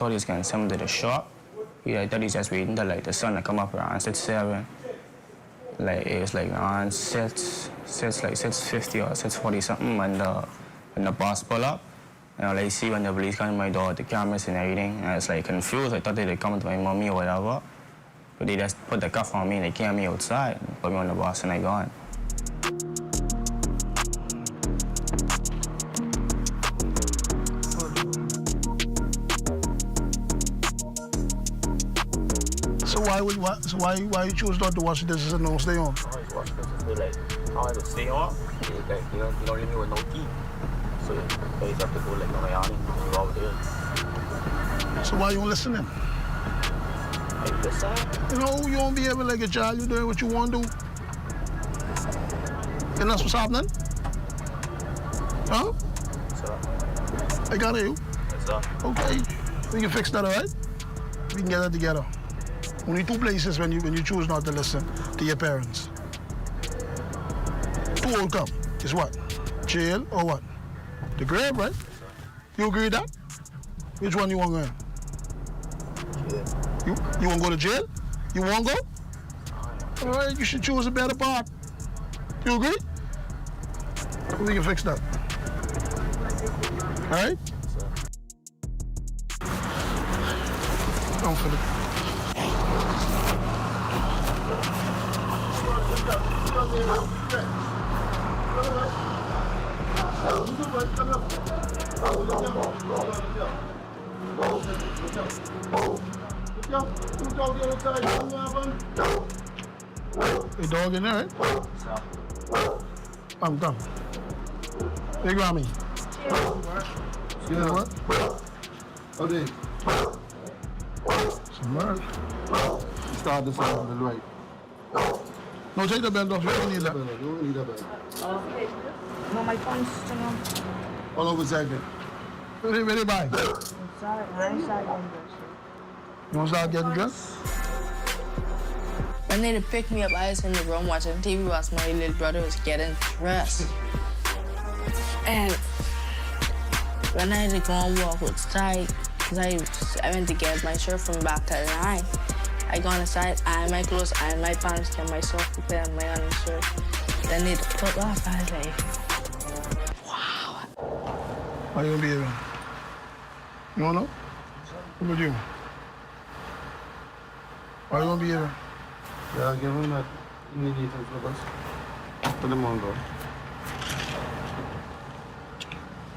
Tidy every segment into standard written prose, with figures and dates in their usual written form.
thought he was getting sent to the shop. I thought he's just waiting till like the sun to come up around 6-7. Like it was like around 6:50 or 6:40 something when the boss pull up. And I like see when the police come to my door with the cameras and everything. And I was like confused. I thought they'd come to my mommy or whatever. But they just put the cuff on me and they came me outside and put me on the bus and I gone. So why you choose not to wash the dishes and don't stay on? I always wash the dishes, like, I have to stay on. Like, you don't leave me with no key. So you always have to go like no yard and go out there. So why you don't listen then? Like listen? You know, you won't be able like a child, you doing what you want to do. And that's what's happening? Huh? Yes, sir. I got you. Yes, sir. Okay, we can fix that, all right? We can get that together. Only two places when you choose not to listen to your parents. Two will come. Is what? Jail or what? The grave, right? You agree with that? Which one you want to go? Jail. You want to go to jail? You want to go? All right, you should choose a better part. You agree? We can fix that. All right? Don't feel it. A dog in there, right? Come. Hey, Grammy. You know what? Okay. Some work. Start this on the right. No, take the belt off. You don't need that. You don't need that belt. No, my phone's still on. Hold on a second. Ready, bye. Sorry, I'm sorry. You want to start getting dressed? When they picked me up, I was in the room watching TV whilst my little brother was getting dressed. And when I had to go and walk outside, because I went to get my shirt from back to the line, I go inside, I had my clothes, I had my pants, and my soft pair, and my undershirt. Then they took off, I was like, wow. How you gonna be here? You wanna know? What about you? Why you gonna be here? Yeah, give him that. You need anything for us. Put him on, bro.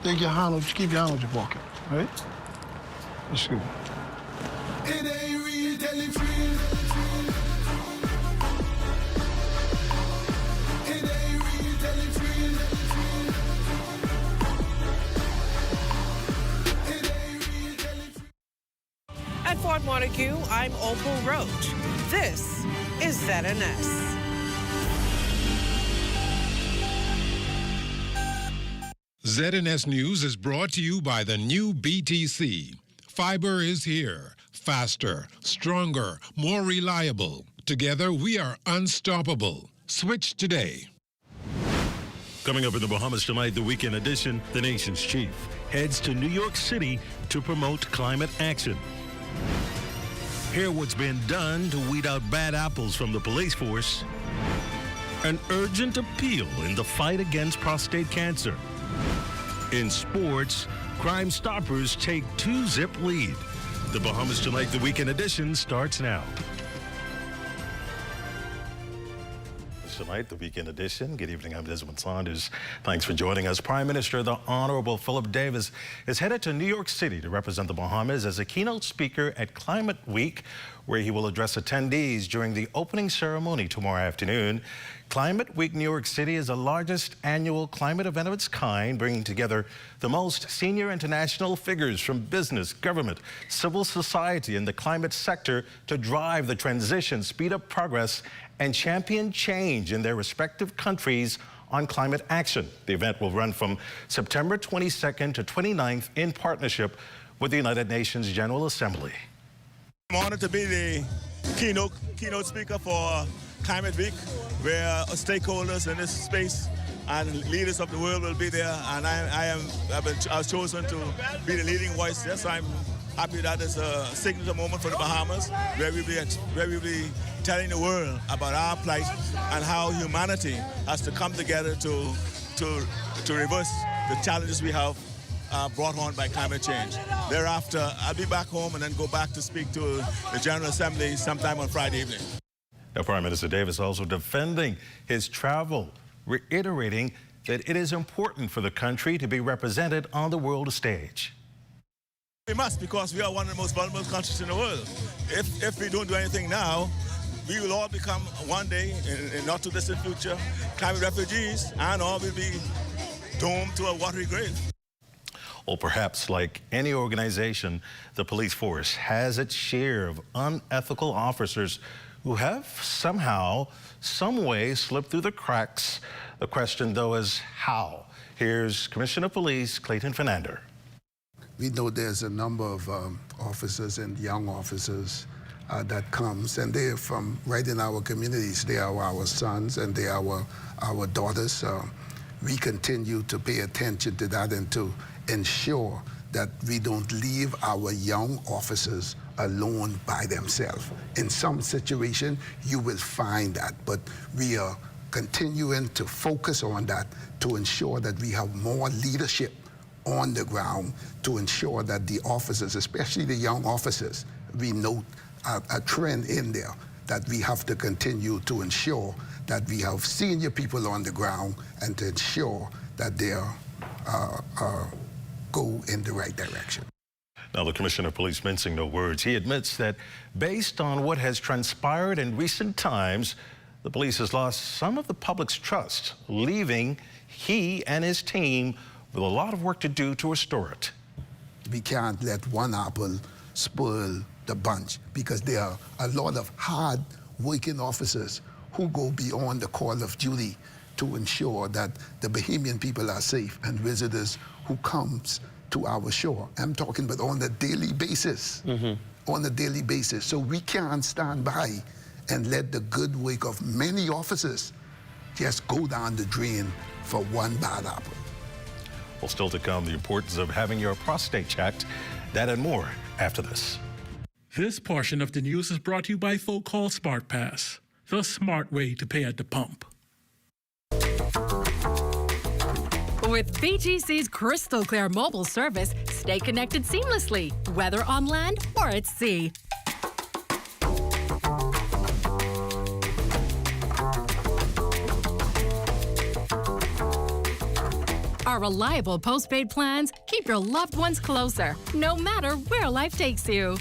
Take your hand, keep your hand with your pocket, all right? Let's go. It ain't real, tell it real. It ain't real, tell it real. It ain't real, tell it real. At Fort Montague, I'm Opal Roach. This is ZNS. ZNS News is brought to you by the new BTC. Fiber is here. Faster, stronger, more reliable. Together, we are unstoppable. Switch today. Coming up in the Bahamas tonight, the weekend edition, the nation's chief heads to New York City to promote climate action. Hear what's been done to weed out bad apples from the police force. An urgent appeal in the fight against prostate cancer. In sports, Crime Stoppers take 2-zip lead. The Bahamas Tonight, the weekend edition starts now. Tonight, the weekend edition. Good evening, I'm Desmond Saunders. Thanks for joining us. Prime Minister, the Honorable Philip Davis, is headed to New York City to represent the Bahamas as a keynote speaker at Climate Week, where he will address attendees during the opening ceremony tomorrow afternoon. Climate Week New York City is the largest annual climate event of its kind, bringing together the most senior international figures from business, government, civil society, and the climate sector to drive the transition, speed up progress, and champion change in their respective countries on climate action. The event will run from September 22nd to 29th in partnership with the United Nations General Assembly. I'm honored to be the keynote speaker for Climate Week, where stakeholders in this space and leaders of the world will be there, and I was chosen to be the leading voice. Yes, I'm happy that is a signature moment for the Bahamas, where we'll be telling the world about our plight and how humanity has to come together to reverse the challenges we have brought on by climate change. Thereafter, I'll be back home and then go back to speak to the General Assembly sometime on Friday evening. Now, Prime Minister Davis also defending his travel, reiterating that it is important for the country to be represented on the world stage. We must, because we are one of the most vulnerable countries in the world. If we don't do anything now, we will all become one day, in not too distant future, climate refugees, and all will be doomed to a watery grave. Well, perhaps like any organization, the police force has its share of unethical officers who have somehow, some way slipped through the cracks. The question, though, is how? Here's Commissioner of Police Clayton Fernandez. We know there's a number of officers and young officers that comes, and they're from right in our communities. They are our sons and they are our daughters. We continue to pay attention to that and to ensure that we don't leave our young officers alone by themselves. In some situation, you will find that, but we are continuing to focus on that to ensure that we have more leadership on the ground, to ensure that the officers, especially the young officers, we note a trend in there that we have to continue to ensure that we have senior people on the ground and to ensure that they go in the right direction. Now, the Commissioner of Police mincing no words. He admits that based on what has transpired in recent times, the police has lost some of the public's trust, leaving he and his team with a lot of work to do to restore it. We can't let one apple spoil the bunch, because there are a lot of hard-working officers who go beyond the call of duty to ensure that the Bahamian people are safe and visitors who comes to our shore. I'm talking about on a daily basis, on a daily basis. So we can't stand by and let the good work of many officers just go down the drain for one bad apple. Well, still to come, the importance of having your prostate checked. That and more after this. This portion of the news is brought to you by Folk Call Smart Pass, the smart way to pay at the pump. With BGC's crystal clear mobile service, stay connected seamlessly, whether on land or at sea. Our reliable postpaid plans keep your loved ones closer, no matter where life takes you.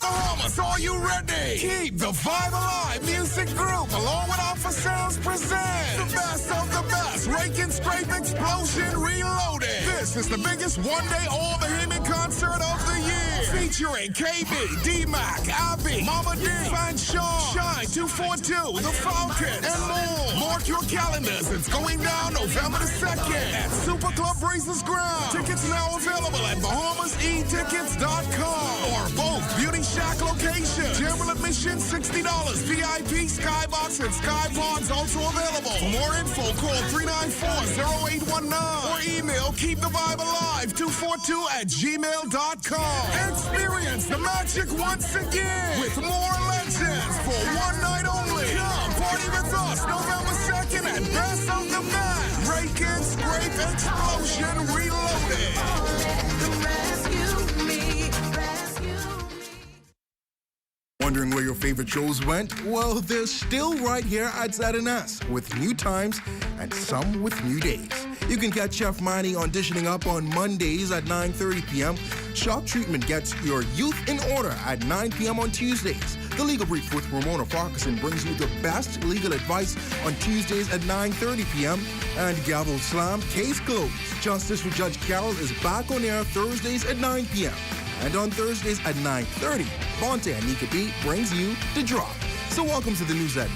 Bahamas, are you ready? Keep the vibe alive. Music group, along with Alpha Sounds, present the best of the best. Rake and Scrape Explosion Reloaded. This is the biggest one-day all-Bahamian concert of the year. Featuring KB, D-Mac, Abby, Mama D, Fan Sean, Shine 242, The Falcon, and more. Mark your calendars. It's going down November the 2nd at Super Club Breezes Ground. Tickets now available at BahamasEtickets.com or both Beauty Shack location. General admission $60. VIP, Skybox, and Sky Pods also available. For more info, call 394-0819 or email keepthevibealive242@gmail.com. Experience the magic once again with more legends for one night only. Come party with us November 2nd at Best of the Best. Rake and Scrape Explosion Reloaded. Wondering where your favorite shows went? Well, they're still right here at ZNS with new times and some with new days. You can catch Chef Manny auditioning up on Mondays at 9:30 p.m. Shock Treatment gets your youth in order at 9 p.m. on Tuesdays. The Legal Brief with Ramona Farquharson brings you the best legal advice on Tuesdays at 9:30 p.m. And Gavel Slam, Case Closed. Justice with Judge Carroll is back on air Thursdays at 9 p.m. And on Thursdays at 9:30, Bonte and Nika B brings you The Drop. So welcome to the new ZNS,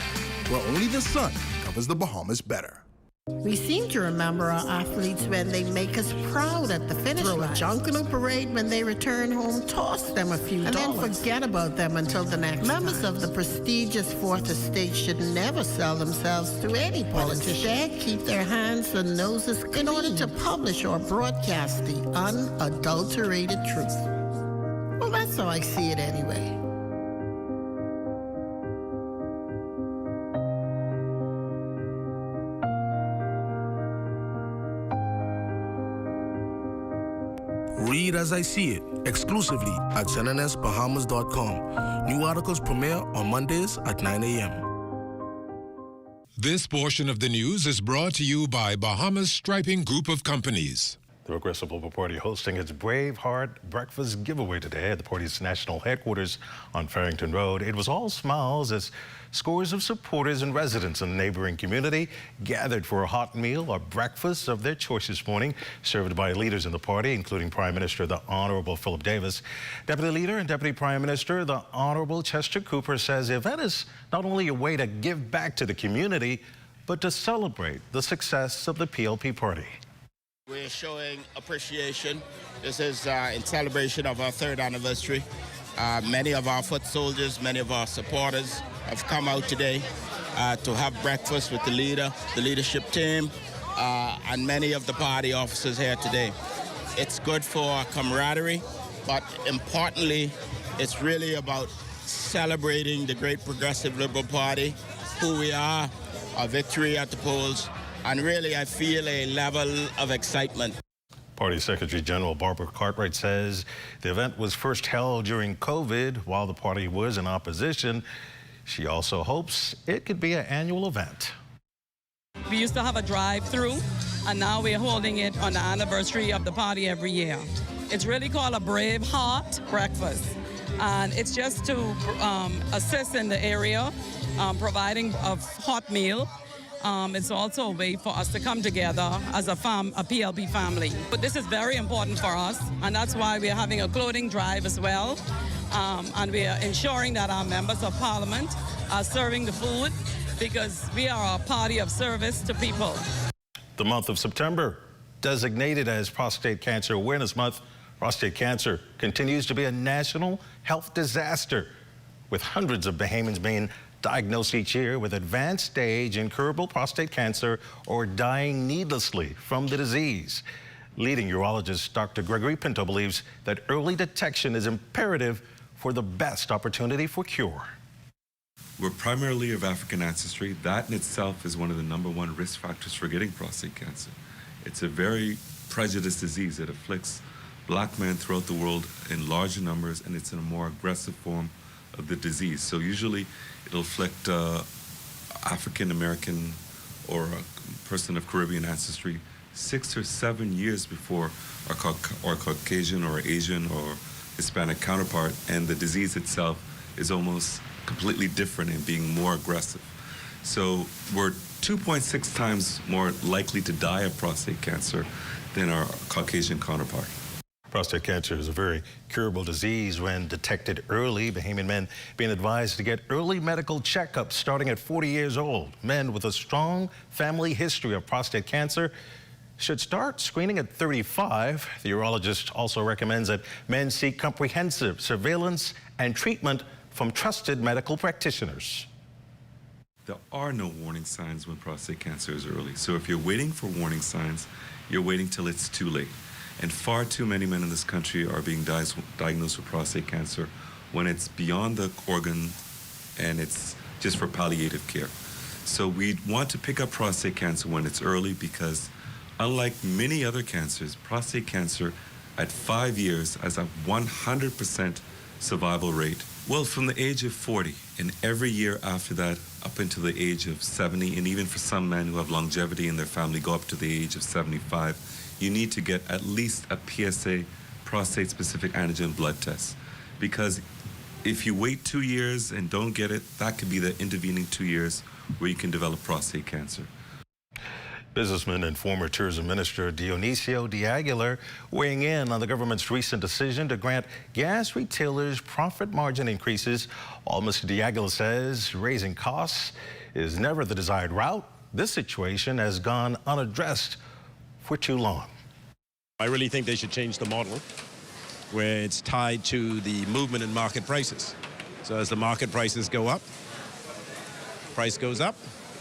where only the sun covers the Bahamas better. We seem to remember our athletes when they make us proud at the finish line. Throw a Junkanoo parade when they return home, toss them a few dollars, and then forget about them until the next Members of the prestigious Fourth Estate should never sell themselves to any politician. Instead, keep their hands and noses clean in order to publish or broadcast the unadulterated truth. Well, that's how I see it anyway. Read as I see it, exclusively at ZNNSBahamas.com. New articles premiere on Mondays at 9 a.m. This portion of the news is brought to you by Bahamas Striping Group of Companies. The Progressive Labour Party hosting its Braveheart Breakfast giveaway today at the party's national headquarters on Farrington Road. It was all smiles as scores of supporters and residents in the neighboring community gathered for a hot meal or breakfast of their choice this morning, served by leaders in the party, including Prime Minister the Honorable Philip Davis. Deputy Leader and Deputy Prime Minister the Honorable Chester Cooper says the event is not only a way to give back to the community, but to celebrate the success of the PLP party. We're showing appreciation. This is in celebration of our 3rd anniversary. Many of our foot soldiers, many of our supporters have come out today to have breakfast with the leader, the leadership team, and many of the party officers here today. It's good for camaraderie, but importantly, it's really about celebrating the great Progressive Liberal Party, who we are, our victory at the polls, and really I feel a level of excitement. Party Secretary General Barbara Cartwright says the event was first held during COVID while the party was in opposition. She also hopes it could be an annual event. We used to have a drive-through, and now we're holding it on the anniversary of the party every year. It's really called a Braveheart Breakfast, and it's just to assist in the area, providing a hot meal. It's also a way for us to come together as a PLP family. But this is very important for us, and that's why we're having a clothing drive as well. And we are ensuring that our members of parliament are serving the food, because we are a party of service to people. The month of September, designated as Prostate Cancer Awareness Month, prostate cancer continues to be a national health disaster, with hundreds of Bahamians being diagnosed each year with advanced stage incurable prostate cancer or dying needlessly from the disease. Leading urologist Dr. Gregory Pinto believes that early detection is imperative for the best opportunity for cure. We're primarily of African ancestry. That in itself is one of the #1 risk factors for getting prostate cancer. It's a very prejudiced disease. It afflicts black men throughout the world in larger numbers, and it's in a more aggressive form of the disease. So usually it'll afflict African American or a person of Caribbean ancestry 6 or 7 years before our Caucasian or Asian or Hispanic counterpart, and the disease itself is almost completely different in being more aggressive. So we're 2.6 times more likely to die of prostate cancer than our Caucasian counterpart. Prostate cancer is a very curable disease when detected early. Bahamian men being advised to get early medical checkups starting at 40 years old. Men with a strong family history of prostate cancer should start screening at 35. The urologist also recommends that men seek comprehensive surveillance and treatment from trusted medical practitioners. There are no warning signs when prostate cancer is early. So if you're waiting for warning signs, you're waiting till it's too late. And far too many men in this country are being diagnosed with prostate cancer when it's beyond the organ and it's just for palliative care. So we want to pick up prostate cancer when it's early, because unlike many other cancers, prostate cancer at 5 years has a 100% survival rate. Well, from the age of 40 and every year after that up until the age of 70, and even for some men who have longevity in their family go up to the age of 75, you need to get at least a PSA, prostate-specific antigen blood test. Because if you wait 2 years and don't get it, that could be the intervening 2 years where you can develop prostate cancer. Businessman and former tourism minister Dionisio de Aguilar weighing in on the government's recent decision to grant gas retailers profit margin increases. While Mr. de Aguilar says raising costs is never the desired route, this situation has gone unaddressed for too long. I really think they should change the model where it's tied to the movement in market prices. So as the market prices go up, price goes up.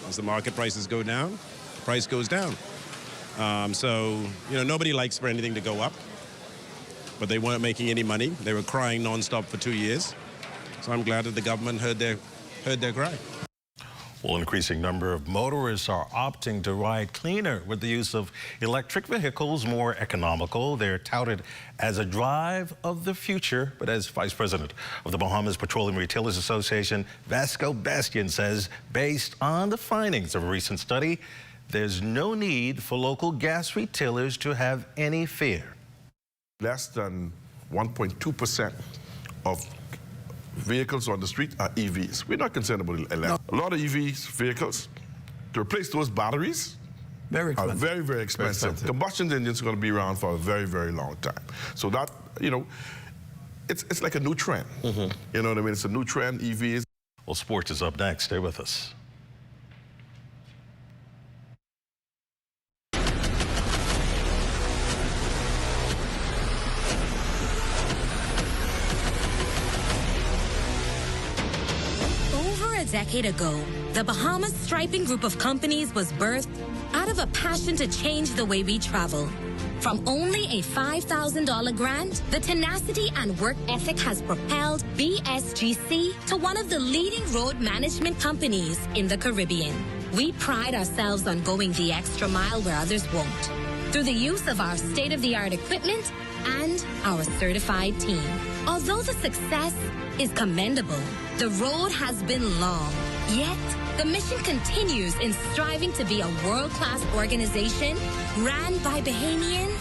As the market prices go down, the price goes down. So, you know, nobody likes for anything to go up, but they weren't making any money. They were crying nonstop for 2 years. So I'm glad that the government heard their cry. Well, an increasing number of motorists are opting to ride cleaner with the use of electric vehicles, more economical. They're touted as a drive of the future. But as Vice President of the Bahamas Petroleum Retailers Association, Vasco Bastian says, based on the findings of a recent study, there's no need for local gas retailers to have any fear. Less than 1.2% of vehicles on the street are EVs. We're not concerned about electric. A lot of EVs vehicles, to replace those batteries, are very, very expensive. Combustion engines are going to be around for a very, very long time. So that, you know, it's like a new trend. You know what I mean? It's a new trend, EVs. Well, sports is up next. Stay with us. A decade ago, the Bahamas Striping group of companies was birthed out of a passion to change the way we travel. From only a $5,000 grant, the tenacity and work ethic has propelled BSGC to one of the leading road management companies in the Caribbean. We pride ourselves on going the extra mile where others won't, through the use of our state-of-the-art equipment and our certified team. Although the success is commendable, the road has been long. Yet, the mission continues in striving to be a world-class organization ran by Bahamians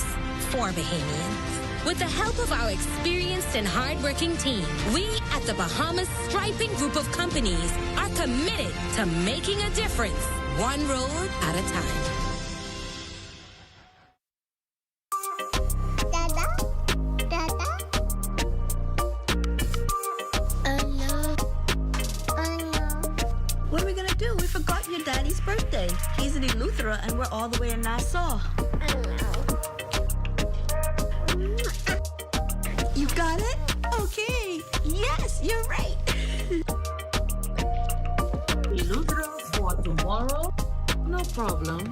for Bahamians. With the help of our experienced and hardworking team, we at the Bahamas Striping group of companies are committed to making a difference, one road at a time. Daddy's birthday. He's in Eleuthera and we're all the way in Nassau. You got it? Okay. Yes, you're right. Eleuthera for tomorrow? No problem.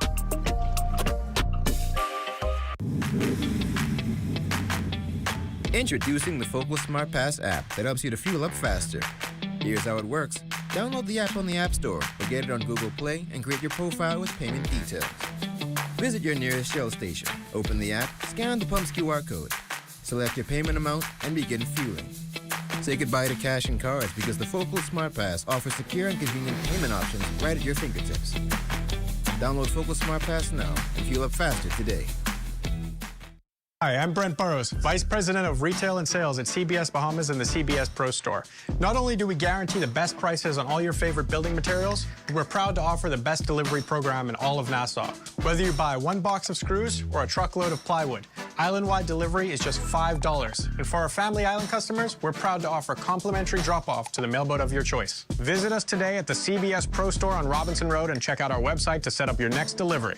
Introducing the Focal Smart Pass app that helps you to fuel up faster. Here's how it works. Download the app on the App Store or get it on Google Play and create your profile with payment details. Visit your nearest Shell station, open the app, scan the pump's QR code, select your payment amount, and begin fueling. Say goodbye to cash and cards because the Focal Smart Pass offers secure and convenient payment options right at your fingertips. Download Focal Smart Pass now and fuel up faster today. Hi, I'm Brent Burrows, Vice President of Retail and Sales at CBS Bahamas and the CBS Pro Store. Not only do we guarantee the best prices on all your favorite building materials, we're proud to offer the best delivery program in all of Nassau. Whether you buy one box of screws or a truckload of plywood, island-wide delivery is just $5. And for our Family Island customers, we're proud to offer complimentary drop-off to the mailboat of your choice. Visit us today at the CBS Pro Store on Robinson Road and check out our website to set up your next delivery.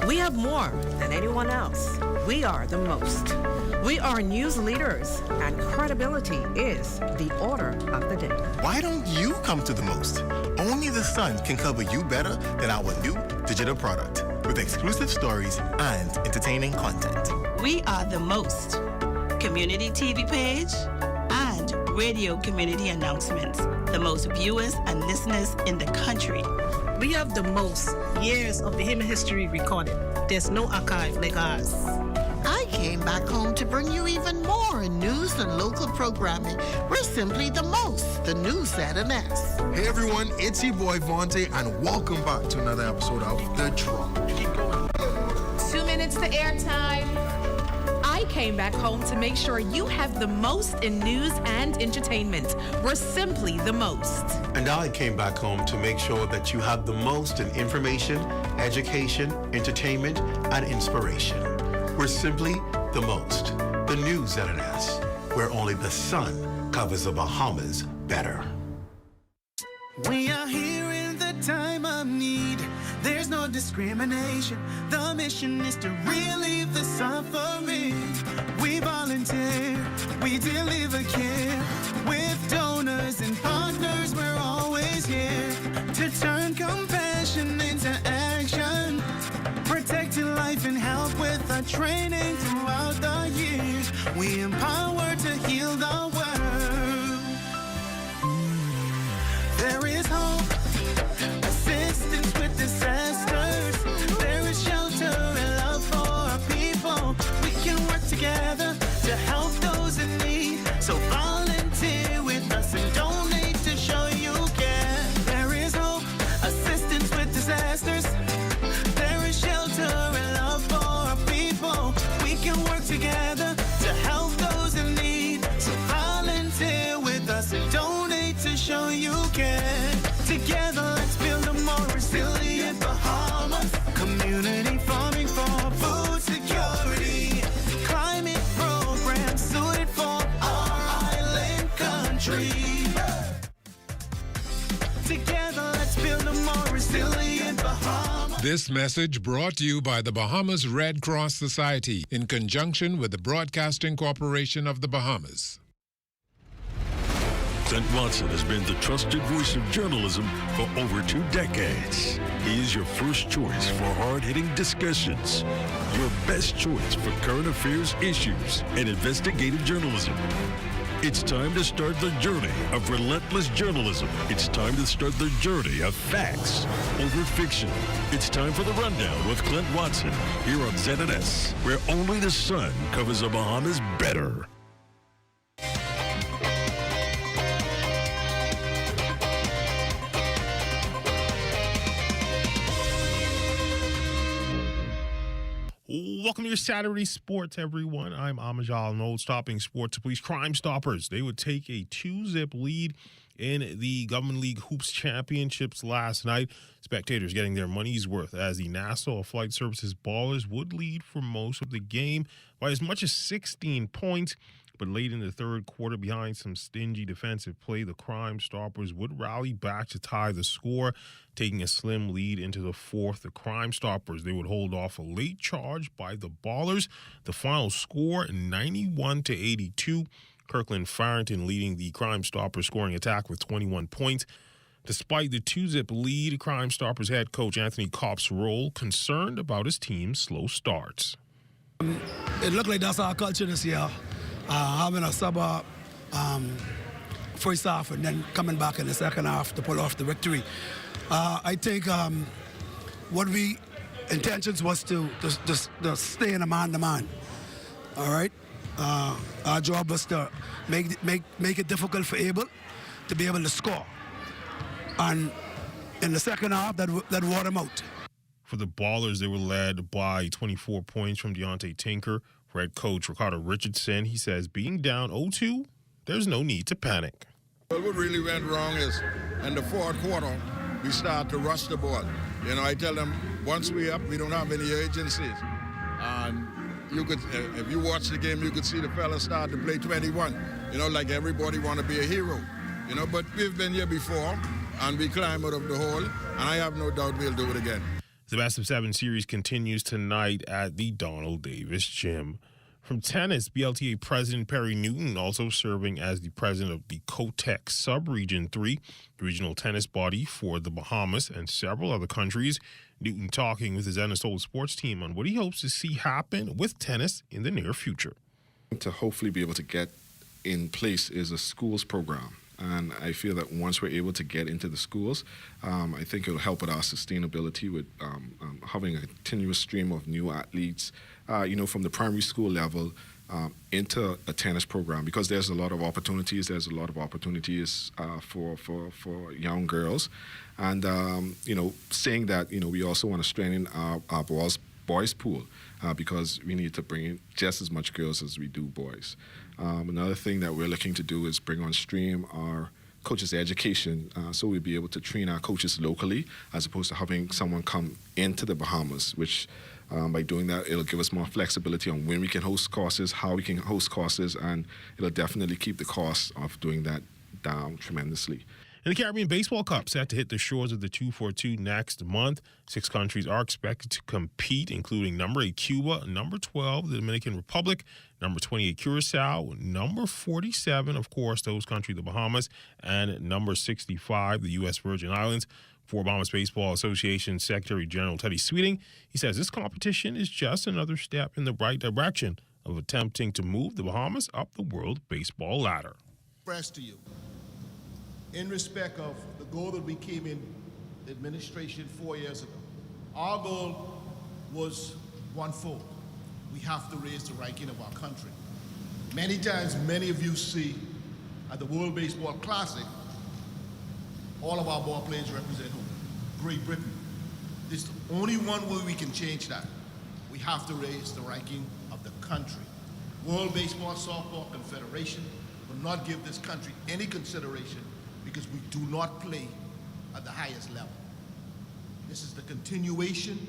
We have more than anyone else. We are the most. We are news leaders, and credibility is the order of the day. Why don't you come to the most? Only the Sun can cover you better than our new digital product with exclusive stories and entertaining content. We are the most. Community TV page and radio community announcements. The most viewers and listeners in the country. We have the most years of Bahamian history recorded. There's no archive like ours. I came back home to bring you even more in news and local programming. We're simply the most, the new ZNS. Hey everyone, it's your boy Vontae, and welcome back to another episode of The Drop. 2 minutes to airtime. I came back home to make sure you have the most in news and entertainment. We're simply the most. And I came back home to make sure that you have the most in information, education, entertainment, and inspiration. We're simply the most. The new ZNS, where only the sun covers the Bahamas better. We are here in the time of need. There's no discrimination. The mission is to relieve the suffering. We volunteer, we deliver care. With donors and partners, we're always here to turn compassion into action. Protecting life and health with our training throughout the years. We empower to heal the world. There is hope, assistance with disasters. There is shelter and love for our people. We can work together to help those in need. So volunteer with us and donate to show you care. There is hope, assistance with disasters. There is shelter and love for our people. We can work together to help those in need. So volunteer with us and donate to show you care. Together, let's build a more resilient Bahamas. Community farming for food security. Climate programs suited for our island country. Together, let's build a more resilient Bahamas. This message brought to you by the Bahamas Red Cross Society in conjunction with the Broadcasting Corporation of the Bahamas. Clint Watson has been the trusted voice of journalism for over 2 decades. He is your first choice for hard-hitting discussions, your best choice for current affairs issues and investigative journalism. It's time to start the journey of relentless journalism. It's time to start the journey of facts over fiction. It's time for the Rundown with Clint Watson here on ZNS, where only the sun covers the Bahamas better. Welcome to your Saturday Sports, everyone. I'm Amajal Noel, stopping Sports Police Crime Stoppers. They would take a 2-zip lead in the Government League Hoops Championships last night. Spectators getting their money's worth as the Nassau Flight Services Ballers would lead for most of the game by as much as 16 points. But late in the third quarter, behind some stingy defensive play, the Crime Stoppers would rally back to tie the score, taking a slim lead into the fourth. The Crime Stoppers, they would hold off a late charge by the Ballers. The final score, 91-82. Kirkland Farrington leading the Crime Stoppers scoring attack with 21 points. Despite the 2-zip lead, Crime Stoppers head coach Anthony Kopp's role concerned about his team's slow starts. It looked like that's our culture this year. Having a sub first half and then coming back in the second half to pull off the victory. I think what we intentions was to stay in a man-to-man. All right, our job was to make it difficult for Abel to be able to score, and in the second half that wore them out. For the Ballers, they were led by 24 points from Deontay Tinker. Head coach Ricardo Richardson, he says, being down 0-2, there's no need to panic. Well, what really went wrong is in the fourth quarter, we start to rush the ball. You know, I tell them, once we're up, we don't have any urgencies. And you could, if you watch the game, you could see the fellas start to play 21. You know, like everybody want to be a hero. You know, but we've been here before, and we climb out of the hole, and I have no doubt we'll do it again. The Best of 7 series continues tonight at the Donald Davis Gym. From tennis, BLTA President Perry Newton also serving as the president of the COTEC Sub-Region 3, the regional tennis body for the Bahamas and several other countries. Newton talking with his NSO sports team on what he hopes to see happen with tennis in the near future. To hopefully be able to get in place is a schools program. And I feel that once we're able to get into the schools, I think it'll help with our sustainability with having a continuous stream of new athletes, from the primary school level into a tennis program, because there's a lot of opportunities. There's a lot of opportunities for young girls. And, saying that, we also want to strengthen our boys pool because we need to bring in just as much girls as we do boys. Another thing that we're looking to do is bring on stream our coaches' education, so we'll be able to train our coaches locally as opposed to having someone come into the Bahamas, which By doing that, it'll give us more flexibility on when we can host courses, how we can host courses, and it'll definitely keep the cost of doing that down tremendously. And the Caribbean Baseball Cup set to hit the shores of the 242 next month. 6 countries are expected to compete, including number 8 Cuba, number 12 the Dominican Republic, number 28 Curacao, number 47, of course, those countries, the Bahamas, and number 65, the U.S. Virgin Islands. For Bahamas Baseball Association Secretary General Teddy Sweeting, he says this competition is just another step in the right direction of attempting to move the Bahamas up the world baseball ladder. Express to you, in respect of the goal that we came in administration 4 years ago, our goal was onefold. We have to raise the ranking of our country. Many times, many of you see at the World Baseball Classic, all of our ball players represent who? Great Britain. This is the only one way we can change that. We have to raise the ranking of the country. World Baseball Softball Confederation will not give this country any consideration because we do not play at the highest level. This is the continuation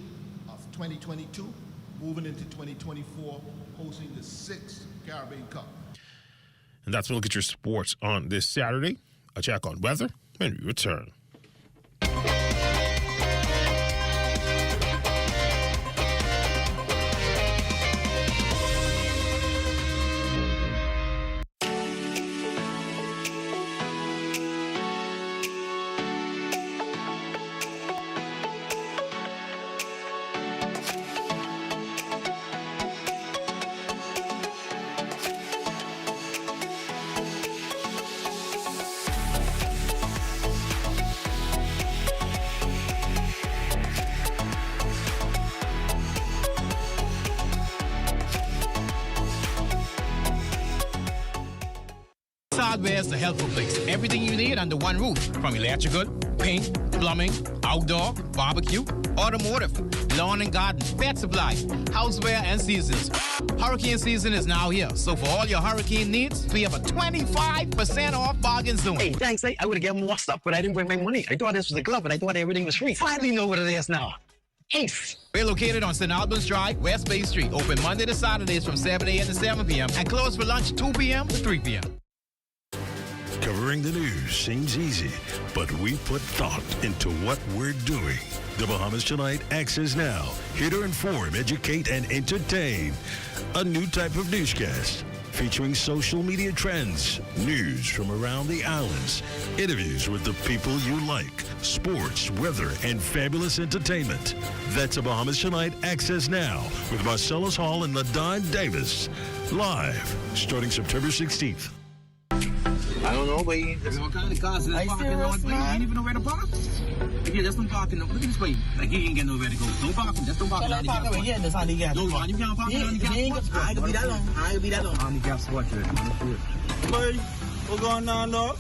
of 2022, moving into 2024, hosting the 6th Caribbean Cup. And that's a look at your sports on this Saturday. A check on weather, and we return. Hardware is the helpful place. Everything you need under one roof, from electrical, paint, plumbing, outdoor, barbecue, automotive, lawn and garden, pet supplies, houseware, and seasons. Hurricane season is now here, so for all your hurricane needs, we have a 25% off bargain zone. Hey, thanks. I would have given more stuff, but I didn't bring my money. I thought this was a club, and I thought everything was free. Finally know what it is now. Ace. We're located on St. Albans Drive, West Bay Street, open Monday to Saturdays from 7 a.m. to 7 p.m. and closed for lunch 2 p.m. to 3 p.m. Covering the news seems easy, but we put thought into what we're doing. The Bahamas Tonight Access Now, here to inform, educate, and entertain. A new type of newscast featuring social media trends, news from around the islands, interviews with the people you like, sports, weather, and fabulous entertainment. That's a Bahamas Tonight Access Now with Marcellus Hall and LaDon Davis. Live, starting September 16th. I don't know, but what kind of cars is that parking lot? You ain't even know where to park? Yeah, that's no parking. Look at this way. Like, you ain't get nowhere to go. No parking. That's no parking. Yeah, that's handicap. No, you can't park on handicap spot. I ain't gonna be that long. I ain't gonna be that long. Handicap spot, boy, what's going on, dog?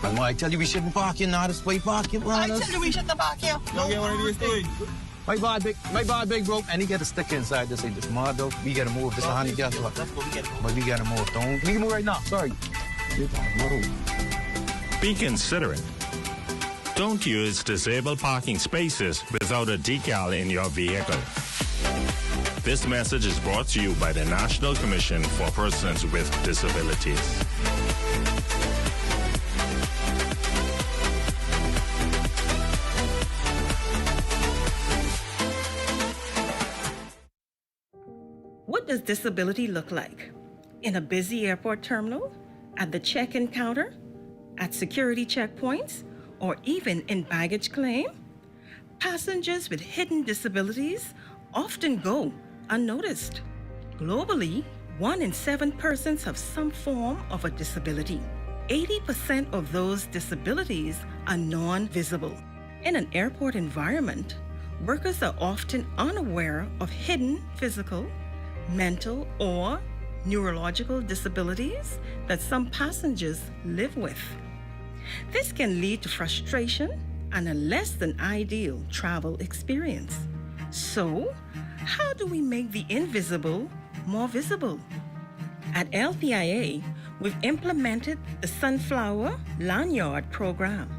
I tell you we shouldn't park here now. This way parking. I tell you we shouldn't park here. Don't get one of these things. My bad, big bro, and he got a sticker inside this. Ain't this mud, though? We gotta move. This is handicap spot. But we gotta move. Don't. We can move right now. Sorry. Be considerate. Don't use disabled parking spaces without a decal in your vehicle. This message is brought to you by the National Commission for Persons with Disabilities. What does disability look like? In a busy airport terminal? At the check-in counter? At security checkpoints? Or even in baggage claim? Passengers with hidden disabilities often go unnoticed. Globally, 1 in 7 persons have some form of a disability. 80% of those disabilities are non-visible. In an airport environment, workers are often unaware of hidden physical, mental, or neurological disabilities that some passengers live with. This can lead to frustration and a less than ideal travel experience. So, how do we make the invisible more visible? At LPIA, we've implemented the Sunflower Lanyard program.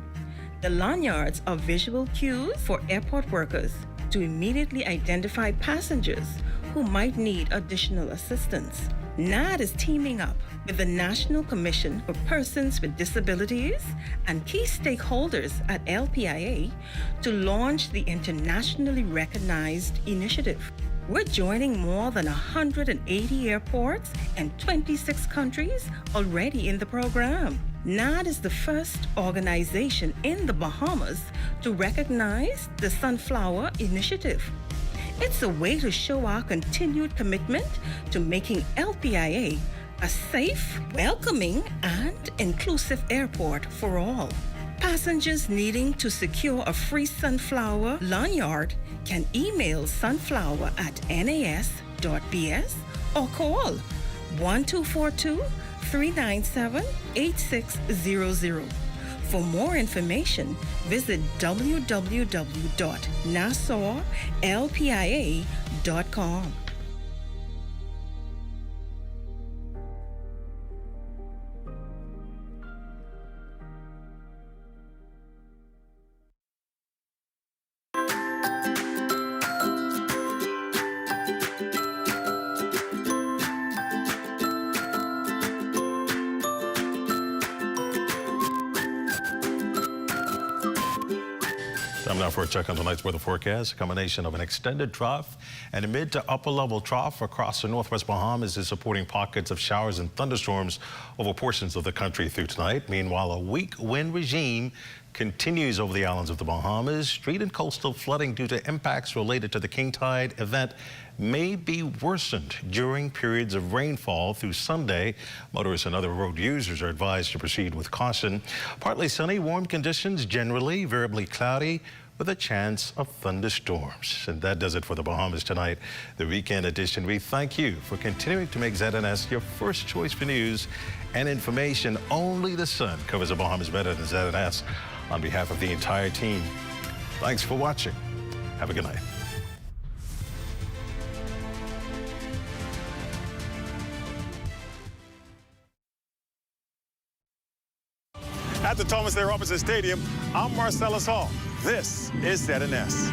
The lanyards are visual cues for airport workers to immediately identify passengers who might need additional assistance. NAD is teaming up with the National Commission for Persons with Disabilities and key stakeholders at LPIA to launch the internationally recognized initiative. We're joining more than 180 airports and 26 countries already in the program. NAD is the first organization in the Bahamas to recognize the Sunflower Initiative. It's a way to show our continued commitment to making LPIA a safe, welcoming, and inclusive airport for all. Passengers needing to secure a free sunflower lanyard can email sunflower@nas.bs or call 1242-397-8600. For more information, visit www.nassauLPIA.com. Time now for a check on tonight's weather forecast. A combination of an extended trough and a mid to upper level trough across the northwest Bahamas is supporting pockets of showers and thunderstorms over portions of the country through tonight. Meanwhile, a weak wind regime continues over the islands of the Bahamas. Street and coastal flooding due to impacts related to the king tide event may be worsened during periods of rainfall through Sunday. Motorists and other road users are advised to proceed with caution. Partly sunny, warm conditions, generally variably cloudy with a chance of thunderstorms. And that does it for the Bahamas tonight, the weekend edition. We thank you for continuing to make ZNS your first choice for news and information. Only the sun covers the Bahamas better than ZNS. On behalf of the entire team, thanks for watching. Have a good night. At the Thomas A. Robinson Stadium, I'm Marcellus Hall. This is ZNS.